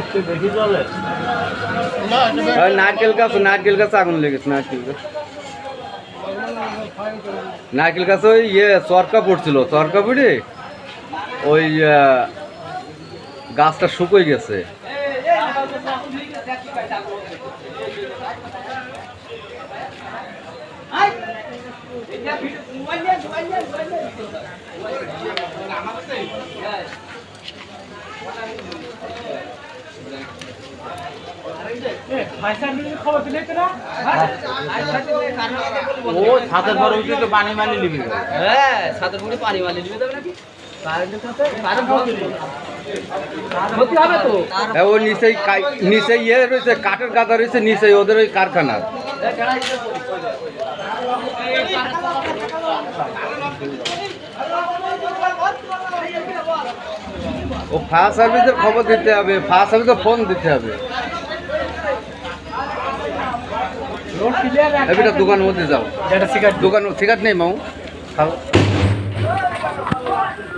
একটু বেশি চলে নারকেল গাছ আগুন লেগেছে নারকেল গাছ ওই চরকা পড়ছিল চরকা পড়ে ওই গাছটা শুকিয়ে গেছে। ও ছাতের ঘর উঠে তো পানি মানি নিবি। হ্যাঁ ছাদের উপরে পানি মালি দিবে তবে নাকি ক্ষতি হবে তো। ও নিচে রয়েছে কাঠের গাদা রয়েছে নিচে ওদের ওই কারখানা। ও ফায়ার সার্ভিসের খবর দিতে হবে, ফায়ার সার্ভিসে ফোন দিতে হবে। এটা দোকানের মধ্যে যাও, দোকান সিগারেট নেই মাও খাও।